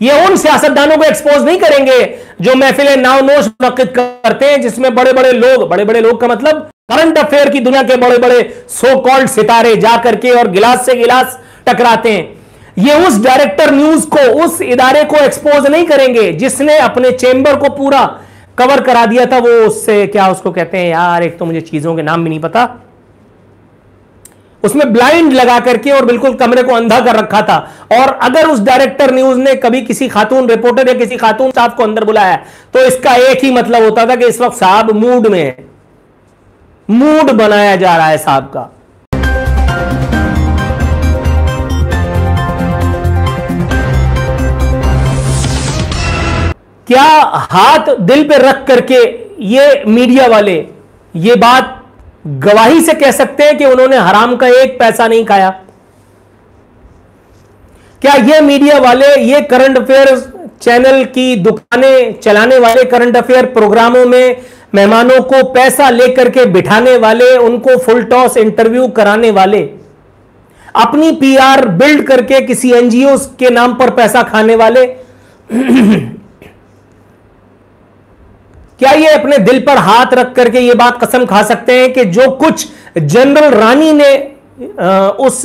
ये उन सियासतदानों को एक्सपोज नहीं करेंगे जो महफिल नाव-नोश मुनक्किद करते हैं, जिसमें बड़े बड़े लोग का मतलब करंट अफेयर की दुनिया के बड़े बड़े सो कॉल्ड सितारे जाकर के और गिलास से गिलास टकराते हैं। ये उस डायरेक्टर न्यूज को, उस इदारे को एक्सपोज नहीं करेंगे जिसने अपने चेंबर को पूरा कवर करा दिया था। वो उससे क्या उसको कहते हैं यार, एक तो मुझे चीजों के नाम भी नहीं पता, उसमें ब्लाइंड लगा करके और बिल्कुल कमरे को अंधा कर रखा था। और अगर उस डायरेक्टर न्यूज ने कभी किसी खातून रिपोर्टर या किसी खातून स्टाफ को अंदर बुलाया तो इसका एक ही मतलब होता था कि इस वक्त साहब मूड में है, मूड बनाया जा रहा है साहब का। क्या हाथ दिल पे रख करके ये मीडिया वाले ये बात गवाही से कह सकते हैं कि उन्होंने हराम का एक पैसा नहीं खाया? क्या ये मीडिया वाले, ये करंट अफेयर चैनल की दुकानें चलाने वाले, करंट अफेयर प्रोग्रामों में मेहमानों को पैसा लेकर के बिठाने वाले, उनको फुल टॉस इंटरव्यू कराने वाले, अपनी पीआर बिल्ड करके किसी एनजीओ के नाम पर पैसा खाने वाले, क्या ये अपने दिल पर हाथ रख करके ये बात कसम खा सकते हैं कि जो कुछ जनरल रानी ने उस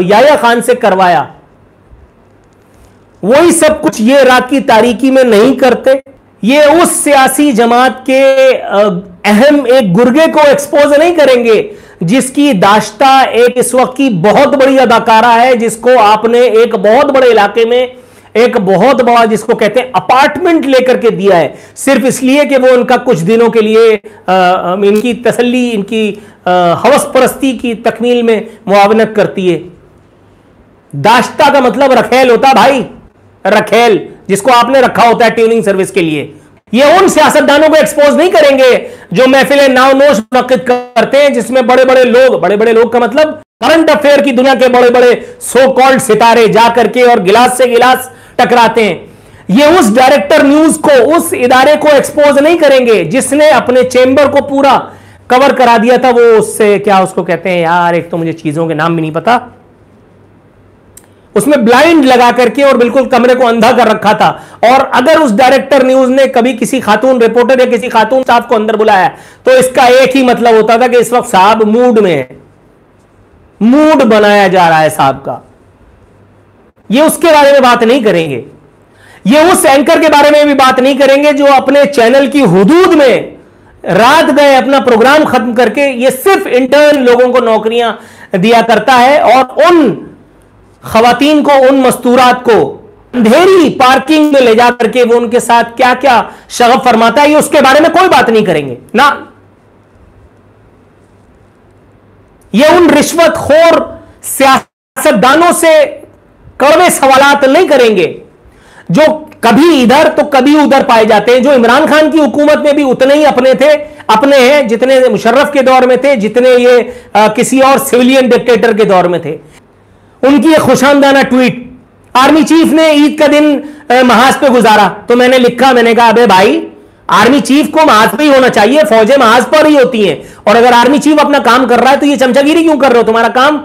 याया खान से करवाया वही सब कुछ ये रात की तारीकी में नहीं करते? ये उस सियासी जमात के अहम एक गुर्गे को एक्सपोज नहीं करेंगे जिसकी दाश्ता एक इस वक्त की बहुत बड़ी अदाकारा है, जिसको आपने एक बहुत बड़े इलाके में एक बहुत बड़ा, जिसको कहते हैं अपार्टमेंट लेकर के दिया है, सिर्फ इसलिए कि वो उनका कुछ दिनों के लिए इनकी तसल्ली, इनकी हवस परस्ती की तकमील में मुआवनत करती है। दाश्ता का मतलब रखेल होता भाई, रखेल जिसको आपने रखा होता है ट्यूनिंग सर्विस के लिए। ये उन सियासतदानों को एक्सपोज नहीं करेंगे जो महफिल नाव-नोश मुनक्किद करते हैं, जिसमें बड़े बड़े लोग का मतलब करंट अफेयर की दुनिया के बड़े बड़े सो कॉल्ड सितारे जाकर के और गिलास से गिलास टकराते हैं। ये उस डायरेक्टर न्यूज को, उस इदारे को एक्सपोज नहीं करेंगे जिसने अपने चेंबर को पूरा कवर करा दिया था। वो उससे क्या उसको कहते हैं यार, एक तो मुझे चीजों के नाम भी नहीं पता, उसमें ब्लाइंड लगा करके और बिल्कुल कमरे को अंधा कर रखा था। और अगर उस डायरेक्टर न्यूज ने कभी किसी खातून रिपोर्टर या किसी खातून स्टाफ को अंदर बुलाया तो इसका एक ही मतलब होता था कि इस वक्त साहब मूड में है, मूड बनाया जा रहा है साहब का। ये उसके बारे में बात नहीं करेंगे, ये उस एंकर के बारे में भी बात नहीं करेंगे जो अपने चैनल की हुदूद में रात गए अपना प्रोग्राम खत्म करके ये सिर्फ इंटर्न लोगों को नौकरियां दिया करता है और उन खवातीन को, उन मस्तूरात को अंधेरी पार्किंग में ले जा करके वो उनके साथ क्या क्या शगफ फरमाता है, ये उसके बारे में कोई बात नहीं करेंगे ना। ये उन रिश्वतखोर सियासतदानों से कड़वे सवालात नहीं करेंगे जो कभी इधर तो कभी उधर पाए जाते हैं, जो इमरान खान की हुकूमत में भी उतने ही अपने हैं जितने मुशर्रफ के दौर में थे, जितने ये किसी और सिविलियन डिक्टेटर के दौर में थे। उनकी एक खुशामदाना ट्वीट, आर्मी चीफ ने ईद का दिन महाज पे गुजारा, तो मैंने लिखा, मैंने कहा अबे भाई, आर्मी चीफ को महाज पे ही होना चाहिए, फौजें महाज पर ही होती हैं, और अगर आर्मी चीफ अपना काम कर रहा है तो ये चमचागिरी क्यों कर रहे हो? तुम्हारा काम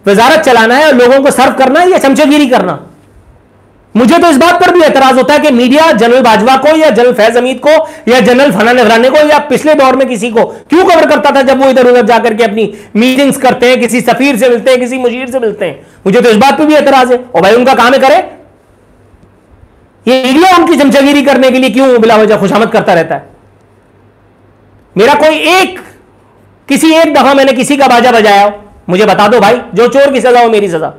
वजारत चलाना है और लोगों को सर्व करना है या चमचागिरी करना? मुझे तो इस बात पर भी एतराज होता है कि मीडिया जनरल बाजवा को या जनरल फैज हमीद को या जनरल फलाने फलाने को या पिछले दौर में किसी को क्यों कवर करता था जब वो इधर उधर जाकर के अपनी मीटिंग्स करते हैं, किसी सफीर से मिलते हैं, किसी मुशीर से मिलते हैं। मुझे तो इस बात पर भी एतराज है। और भाई उनका काम है, करे, ये मीडिया उनकी चमचागिरी करने के लिए क्यों बिला वजह खुशामद करता रहता है? मेरा कोई किसी एक दफा मैंने किसी का बाजा बजाया हो, मुझे बता दो भाई, जो चोर की सजा हो मेरी सजा।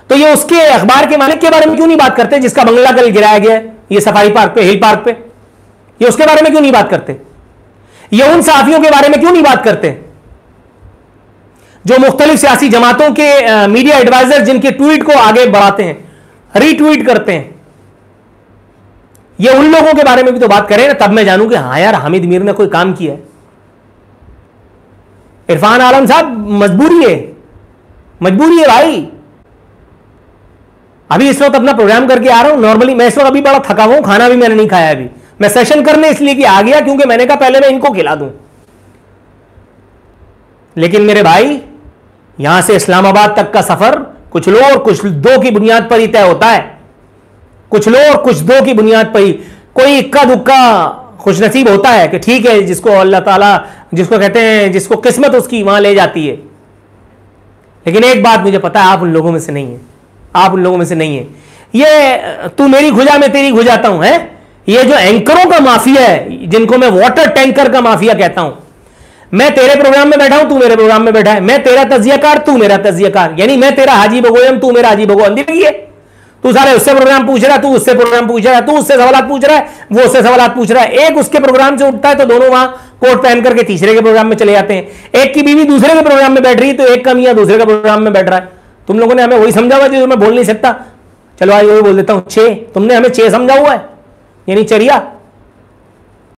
तो ये उसके अखबार के मालिक के बारे में क्यों नहीं बात करते जिसका बंगला कल गिराया गया है, ये सफारी पार्क पे, हिल पार्क पे? ये उसके बारे में क्यों नहीं बात करते? ये उन सहाफियों के बारे में क्यों नहीं बात करते जो मुख्तलिफ सियासी जमातों के मीडिया एडवाइजर जिनके ट्वीट को आगे बढ़ाते हैं, रीट्वीट करते हैं? ये उन लोगों के बारे में भी तो बात करें ना, तब मैं जानूं कि हाँ यार हामिद मीर ने कोई काम किया है। इरफान आलम साहब, मजबूरी है भाई। अभी इस वक्त अपना प्रोग्राम करके आ रहा हूं, नॉर्मली मैं इस वक्त अभी बड़ा थका हुआ हूं, खाना भी मैंने नहीं खाया अभी। मैं सेशन करने इसलिए कि आ गया क्योंकि मैंने कहा पहले मैं इनको खिला दूं। लेकिन मेरे भाई, यहां से इस्लामाबाद तक का सफर कुछ लो और कुछ दो की बुनियाद पर ही तय होता है। कुछ लो और कुछ दो की बुनियाद पर ही कोई इक्का दुक्का खुश नसीब होता है कि ठीक है, जिसको अल्लाह ताला, जिसको कहते हैं, जिसको किस्मत उसकी वहां ले जाती है। लेकिन एक बात मुझे पता है, आप उन लोगों में से नहीं है, आप उन लोगों में से नहीं है। ये तू मेरी खुजा में तेरी खुजाता हूं, है ये जो एंकरों का माफिया है, जिनको मैं वाटर टैंकर का माफिया कहता हूं। मैं तेरे प्रोग्राम में बैठा हूं, तू मेरे प्रोग्राम में बैठा है, मैं तेरा तजियाकार, तू मेरा तजियाकार, यानी मैं तेरा हाजी भगोयम, तू मेरा हाजी भगोयम है। तू सारे उससे प्रोग्राम पूछ रहा है, तू उससे प्रोग्राम पूछ रहा है, तू उससे सवाल पूछ रहा है, वो उससे सवाल पूछ रहा है। एक उसके प्रोग्राम से उठता है तो दोनों वहां कोट पहन करके तीसरे के प्रोग्राम में चले जाते हैं। एक की बीवी दूसरे के प्रोग्राम में बैठ रही है तो एक का मियां दूसरे के प्रोग्राम में बैठ रहा है। तुम लोगों ने हमें वही समझा हुआ जो मैं बोल नहीं सकता। चलो आज वही बोल देता हूं, 6, तुमने हमें 6 समझा हुआ है, यानी चरिया।